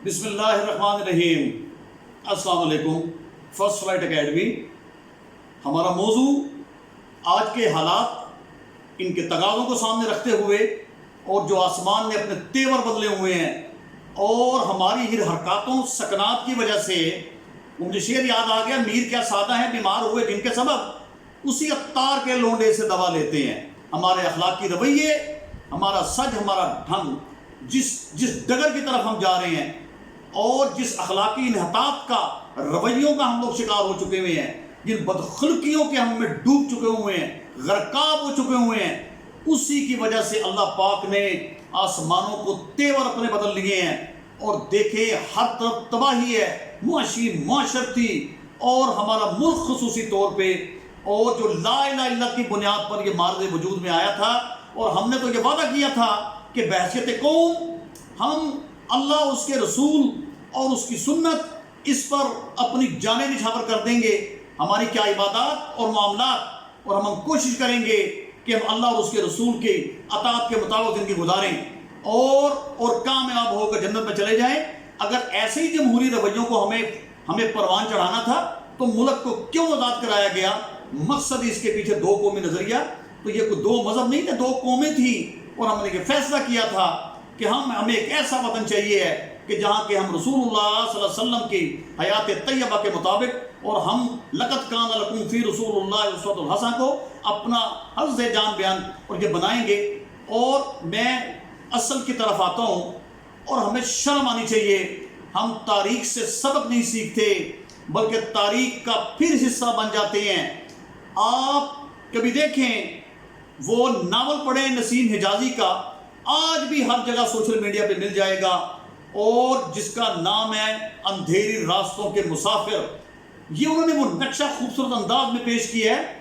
بسم اللہ الرحمن الرحیم۔ السلام علیکم۔ فرسٹ فلائٹ اکیڈمی، ہمارا موضوع آج کے حالات، ان کے تقاضوں کو سامنے رکھتے ہوئے اور جو آسمان نے اپنے تیور بدلے ہوئے ہیں اور ہماری ہر حرکاتوں سکنات کی وجہ سے مجھے شعر یاد آ گیا، میر کیا سادہ ہیں بیمار ہوئے جن کے سبب اسی عطار کے لونڈے سے دوا لیتے ہیں۔ ہمارے اخلاقی رویے، ہمارا سج، ہمارا ڈھنگ، جس ڈگر کی طرف ہم جا رہے ہیں اور جس اخلاقی انحطاط کا رویوں کا ہم لوگ شکار ہو چکے ہوئے ہیں، جن بدخلقیوں کے ہم میں ڈوب چکے ہوئے ہیں، غرقاب ہو چکے ہوئے ہیں، اسی کی وجہ سے اللہ پاک نے آسمانوں کو تیور اپنے بدل لیے ہیں۔ اور دیکھیں ہر طرف تباہی ہے، معاشی معاشرتی، اور ہمارا ملک خصوصی طور پہ، اور جو لا الہ الا اللہ کی بنیاد پر یہ مارد وجود میں آیا تھا، اور ہم نے تو یہ وعدہ کیا تھا کہ بحیثیت قوم ہم اللہ، اس کے رسول اور اس کی سنت، اس پر اپنی جانیں نچھاور کر دیں گے۔ ہماری کیا عبادات اور معاملات، اور ہم کوشش کریں گے کہ ہم اللہ اور اس کے رسول کے اطاعت کے مطابق زندگی گزاریں اور کامیاب ہو کر جنت میں چلے جائیں۔ اگر ایسے ہی جمہوری رویوں کو ہمیں پروان چڑھانا تھا تو ملک کو کیوں آزاد کرایا گیا؟ مقصد اس کے پیچھے دو قومی نظریہ، تو یہ کوئی دو مذہب نہیں تھے، دو قومیں تھیں، اور ہم نے یہ فیصلہ کیا تھا کہ ہمیں ایک ایسا وطن چاہیے ہے کہ جہاں کہ ہم رسول اللہ صلی اللہ علیہ وسلم کی حیات طیبہ کے مطابق، اور ہم لقد کان لکم فی رسول اللہ اسوۃ الحسنہ کو اپنا حفظ جان بیان اور یہ بنائیں گے۔ اور میں اصل کی طرف آتا ہوں، اور ہمیں شرم آنی چاہیے۔ ہم تاریخ سے سبق نہیں سیکھتے بلکہ تاریخ کا پھر حصہ بن جاتے ہیں۔ آپ کبھی دیکھیں، وہ ناول پڑھیں نسیم حجازی کا، آج بھی ہر جگہ سوشل میڈیا پہ مل جائے گا، اور جس کا نام ہے اندھیری راستوں کے مسافر۔ یہ انہوں نے وہ نقشہ خوبصورت انداز میں پیش کیا ہے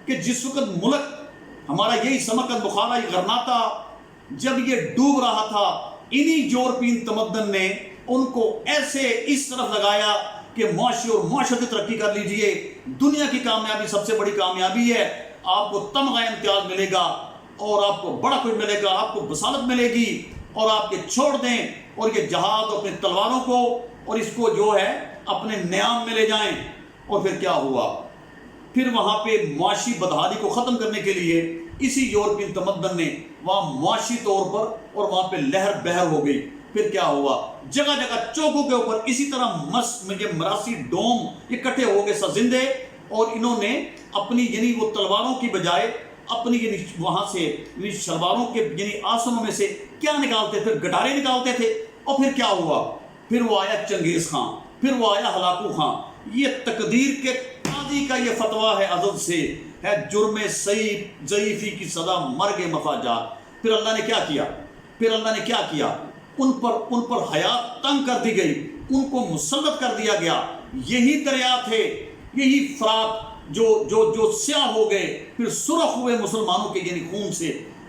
کہ جس وقت ملک ہمارا یہی سمکت بخارا غرناطہ جب یہ ڈوب رہا تھا، انہی یورپین تمدن نے ان کو ایسے اس طرف لگایا کہ معاشی اور معاشرتی ترقی کر لیجئے، دنیا کی کامیابی سب سے بڑی کامیابی ہے، آپ کو تمغہ امتیاز ملے گا، اور آپ کو بڑا کچھ ملے گا، آپ کو بصالت ملے گی، اور آپ کے چھوڑ دیں اور یہ جہاد اور اپنے تلواروں کو اور اس کو جو ہے اپنے نیام میں لے جائیں۔ اور پھر کیا ہوا؟ پھر وہاں پہ معاشی بدحالی کو ختم کرنے کے لیے اسی یورپین تمدن نے وہاں معاشی طور پر اور وہاں پہ لہر بہر ہو گئی۔ پھر کیا ہوا؟ جگہ جگہ چوکوں کے اوپر اسی طرح یہ مراسی ڈوم اکٹھے ہو گئے سزندے، اور انہوں نے اپنی یعنی وہ تلواروں کی بجائے اپنی وہاں سے شلواروں کے آسنوں میں سے کیا نکالتے تھے؟ گٹارے نکالتے تھے۔ اور پھر کیا ہوا؟ پھر وہ آیا چنگیز خان، پھر وہ آیا ہلاکو خان۔ یہ تقدیر کے قاضی کا یہ فتویٰ ہے ازل سے، ہے جرم ضعیفی کی سزا مرگ مفاجات۔ پھر اللہ نے کیا کیا؟ پھر اللہ نے کیا کیا؟ ان پر حیات تنگ کر دی گئی، ان کو مسلط کر دیا گیا۔ یہی دریا تھے، یہی فرات جو سیاہ ہو گئے، پھر سرخ ہوئے مسلمانوں کے یعنی خون سے۔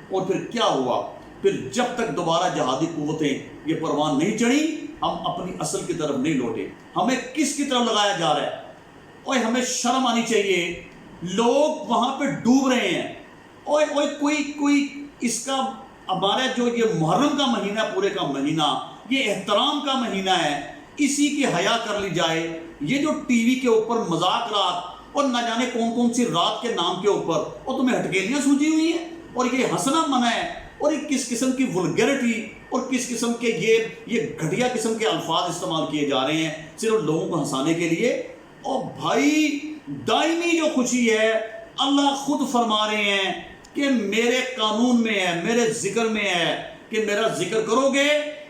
اور پھر کیا ہوا؟ پھر جب تک دوبارہ جہادی قوتیں یہ پروان نہیں چڑھی، ہم اپنی اصل کی طرف نہیں لوٹے۔ ہمیں کس کی طرف لگایا جا رہا ہے؟ اور ہمیں شرم آنی چاہیے، لوگ وہاں پہ ڈوب رہے ہیں۔ اور کوئی اس کا ہمارا جو یہ محرم کا مہینہ، پورے کا مہینہ، یہ احترام کا مہینہ ہے، اسی کی حیا کر لی جائے۔ یہ جو ٹی وی کے اوپر مذاکرات اور نہ جانے کون سی رات کے نام کے اوپر، اور تمہیں ہٹکیلیاں سوچی ہوئی ہیں، اور یہ ہنسنا منع ہے، اور یہ کس قسم کی ولگیرٹی اور کس قسم کے یہ گھٹیا قسم کے الفاظ استعمال کیے جا رہے ہیں صرف لوگوں کو ہنسانے کے لیے۔ اور بھائی دائمی جو خوشی ہے، اللہ خود فرما رہے ہیں کہ میرے قانون میں ہے، میرے ذکر میں ہے کہ میرا ذکر کرو گے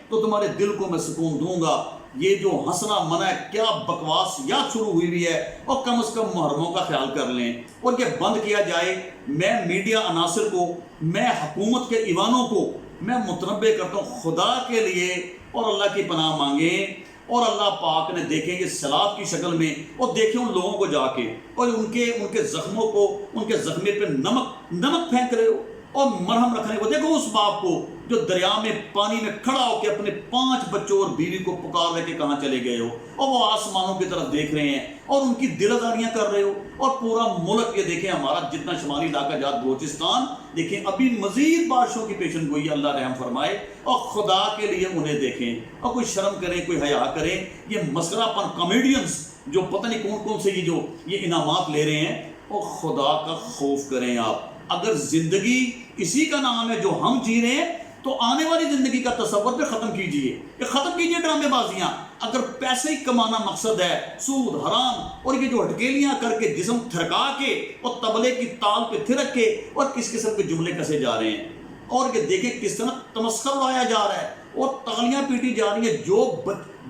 تو تمہارے دل کو میں سکون دوں گا۔ یہ جو ہنسنا منع ہے، کیا بکواس یاد شروع ہوئی ہے، اور کم از کم محرموں کا خیال کر لیں اور یہ بند کیا جائے۔ میں میڈیا عناصر کو، میں حکومت کے ایوانوں کو میں متنبع کرتا ہوں، خدا کے لیے اور اللہ کی پناہ مانگیں، اور اللہ پاک نے دیکھیں گے سیلاب کی شکل میں، اور دیکھیں ان لوگوں کو جا کے، اور ان کے زخموں کو، ان کے زخمے پہ نمک پھینک رہے ہو اور مرہم رکھنے کو۔ دیکھو اس باپ کو جو دریا میں پانی میں کھڑا ہو کے اپنے 5 بچوں اور بیوی کو پکار رہے کہ کہاں چلے گئے ہو، اور وہ آسمانوں کی طرف دیکھ رہے ہیں اور ان کی دل آزاریاں کر رہے ہو۔ اور پورا ملک یہ دیکھیں، ہمارا جتنا شمالی علاقہ جات بلوچستان، دیکھیں ابھی مزید بارشوں کی پیشن گوئی، اللہ رحم فرمائے، اور خدا کے لیے انہیں دیکھیں اور کوئی شرم کریں، کوئی حیا کریں۔ یہ مسخرہ پن کامیڈینز جو پتہ نہیں کون کون سے یہ انعامات لے رہے ہیں، اور خدا کا خوف کریں آپ۔ اگر زندگی اسی کا نام ہے جو ہم جی رہے ہیں تو آنے والی زندگی کا تصور پہ ختم کیجئے، یہ ختم کیجئے ڈرامے بازیاں۔ اگر پیسے ہی کمانا مقصد ہے، سود حرام اور یہ جو ہٹکیلیاں کر کے جسم تھرکا کے اور طبلے کی تال پہ تھرک کے اور کس قسم کے جملے کسے جا رہے ہیں، اور یہ دیکھیں کس طرح تمسخر اڑایا جا رہا ہے اور تغلیاں پیٹی جا رہی ہیں۔ جو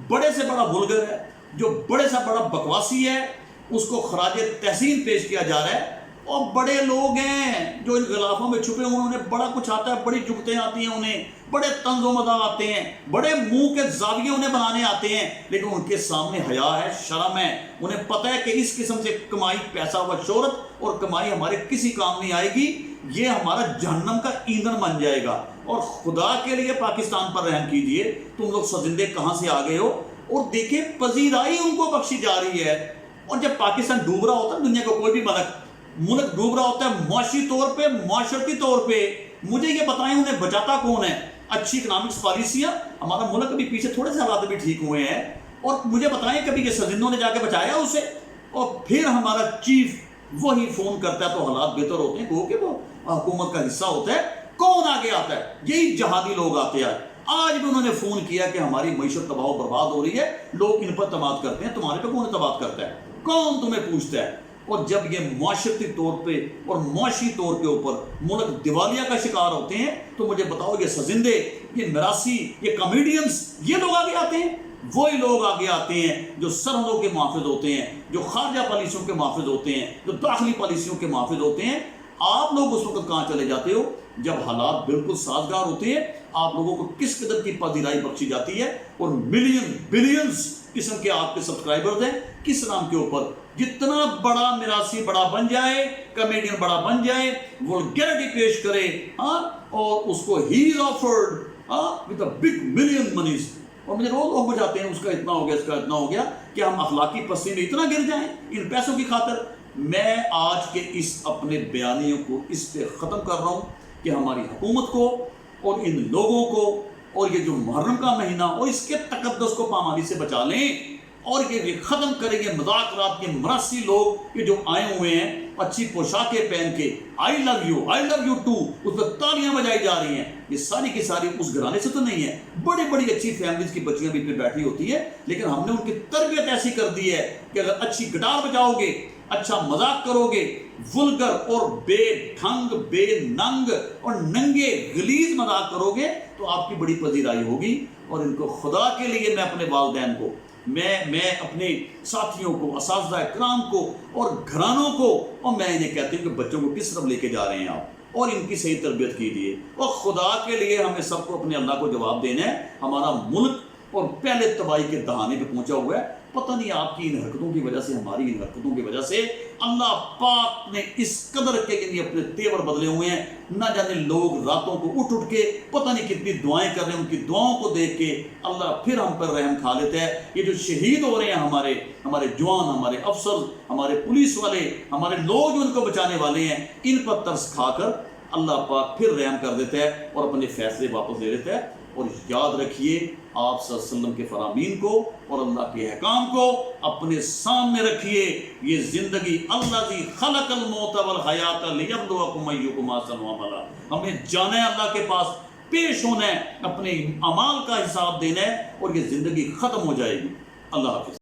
بڑے سے بڑا وولگر ہے، جو بڑے سے بڑا بکواسی ہے، اس کو خراج تحسین پیش کیا جا رہا ہے۔ اور بڑے لوگ ہیں جو ان غلافوں میں چھپے ہوئے، انہیں بڑا کچھ آتا ہے، بڑی جگتیں آتی ہیں انہیں، بڑے طنز و مزاح آتے ہیں، بڑے منہ کے زاویے انہیں بنانے آتے ہیں، لیکن ان کے سامنے حیا ہے، شرم ہے۔ انہیں پتہ ہے کہ اس قسم سے کمائی، پیسہ و شہرت اور کمائی ہمارے کسی کام نہیں آئے گی، یہ ہمارا جہنم کا ایندھن بن جائے گا۔ اور خدا کے لیے پاکستان پر رحم کیجئے، تم لوگ سرزندے کہاں سے آ گئے ہو؟ اور دیکھیں پذیرائی ان کو بخشی جا رہی ہے۔ اور جب پاکستان ڈوب رہا ہوتا ہے، دنیا کا کوئی بھی ملک ڈوب رہا ہوتا ہے معاشی طور پہ، معاشرتی طور پہ، مجھے یہ بتائیں انہیں بچاتا کون ہے؟ اچھی اکنامکس پالیسیاں، ہمارا ملک ابھی پیچھے تھوڑے سے حالات بھی ٹھیک ہوئے ہیں، اور مجھے بتائیں کبھی یہ سرزندوں نے جا کے بچایا اسے؟ اور پھر ہمارا چیف وہی فون کرتا ہے تو حالات بہتر ہوتے ہیں، کہو کہ وہ حکومت کا حصہ ہوتا ہے، کون آگے آتا ہے؟ یہی جہادی لوگ آتے ہیں۔ آج بھی انہوں نے فون کیا کہ ہماری معیشت تباہ و برباد ہو رہی ہے، لوگ ان پر اعتماد کرتے ہیں، تمہارے پہ کون اعتماد کرتا ہے؟ کون تمہیں پوچھتا ہے؟ اور جب یہ معاشرتی طور پہ اور معاشی طور کے اوپر ملک دیوالیہ کا شکار ہوتے ہیں تو مجھے بتاؤ یہ سرزندے، یہ میراثی، یہ کامیڈینز، یہ لوگ آگے آتے ہیں؟ وہی لوگ آگے آتے ہیں جو سرحدوں کے محافظ ہوتے ہیں، جو خارجہ پالیسیوں کے محافظ ہوتے ہیں، جو داخلی پالیسیوں کے محافظ ہوتے ہیں۔ آپ لوگ اس وقت کہاں چلے جاتے ہو جب حالات بالکل سازگار ہوتے ہیں؟ آپ لوگوں کو کس قدر کی پذیرائی بخشی جاتی ہے، اور ملین بلینز قسم کے آپ کے سبسکرائبرز ہیں، کس نام کے اوپر؟ جتنا بڑا میراثی بڑا بن جائے، کمیڈین بڑا بن جائے، وulgarity پیش کرے، اور اس کو he is offered with a big million monies، اور مجھے روز لوگ بجاتے ہیں اس کا اتنا ہو گیا، اس کا اتنا ہو گیا، کہ ہم اخلاقی پستی میں اتنا گر جائیں ان پیسوں کی خاطر۔ میں آج کے اس اپنے بیانیوں کو اس پہ ختم کر رہا ہوں کہ ہماری حکومت کو اور ان لوگوں کو، اور یہ جو محرم کا مہینہ اور اس کے تقدس کو پامالی سے بچا لیں، اور یہ ختم کریں گے مذاکرات کے مراسی لوگ یہ جو آئے ہوئے ہیں اچھی پوشاکیں پہن کے، I love you, I love you too, اس پر تالیاں بجائی جا رہی ہیں، یہ ساری کی ساری اس گھرانے سے تو نہیں ہے، بڑی بڑی اچھی فیملیز کی بچیاں بھی پہ بیٹھی ہوتی ہے، لیکن ہم نے ان کی تربیت ایسی کر دی ہے کہ اگر اچھی گٹار بجاؤ گے، اچھا مذاق کرو گے، وulgar اور بے ڈھنگ، بے ننگ اور ننگے غلیظ مذاق کرو گے تو آپ کی بڑی پذیرائی ہوگی۔ اور ان کو خدا کے لیے میں اپنے والدین کو، میں اپنے ساتھیوں کو، اساتذہ کرام کو اور گھرانوں کو، اور میں انہیں کہتی ہوں کہ بچوں کو کس طرف لے کے جا رہے ہیں آپ، اور ان کی صحیح تربیت کیجیے، اور خدا کے لیے ہمیں سب کو اپنے اللہ کو جواب دینا ہے۔ ہمارا ملک اور پہلے تباہی کے دہانے پہ پہنچا ہوا ہے، پتہ نہیں آپ کی ان حرکتوں کی وجہ سے، ہماری ان حرکتوں کی وجہ سے اللہ پاک نے اس قدر کے لیے اپنے تیور بدلے ہوئے ہیں، نہ جانے لوگ راتوں کو اٹھ کے پتہ نہیں کتنی دعائیں کر رہے ہیں، ان کی دعاؤں کو دیکھ کے اللہ پھر ہم پر رحم کھا لیتا ہے۔ یہ جو شہید ہو رہے ہیں ہمارے جوان، ہمارے افسر، ہمارے پولیس والے، ہمارے لوگ جو ان کو بچانے والے ہیں، ان پر ترس کھا کر اللہ پاک پھر رحم کر دیتا ہے اور اپنے فیصلے واپس لے لیتا ہے۔ اور یاد رکھیے، آپ صلی اللہ علیہ وسلم کے فرامین کو اور اللہ کے احکام کو اپنے سامنے رکھیے۔ یہ زندگی الذی خلق الموت والحیات لیبلوکم ایکم احسن عملا، ہمیں جانا ہے اللہ کے پاس، پیش ہونا ہے، اپنے اعمال کا حساب دینا ہے، اور یہ زندگی ختم ہو جائے گی۔ اللہ حافظ۔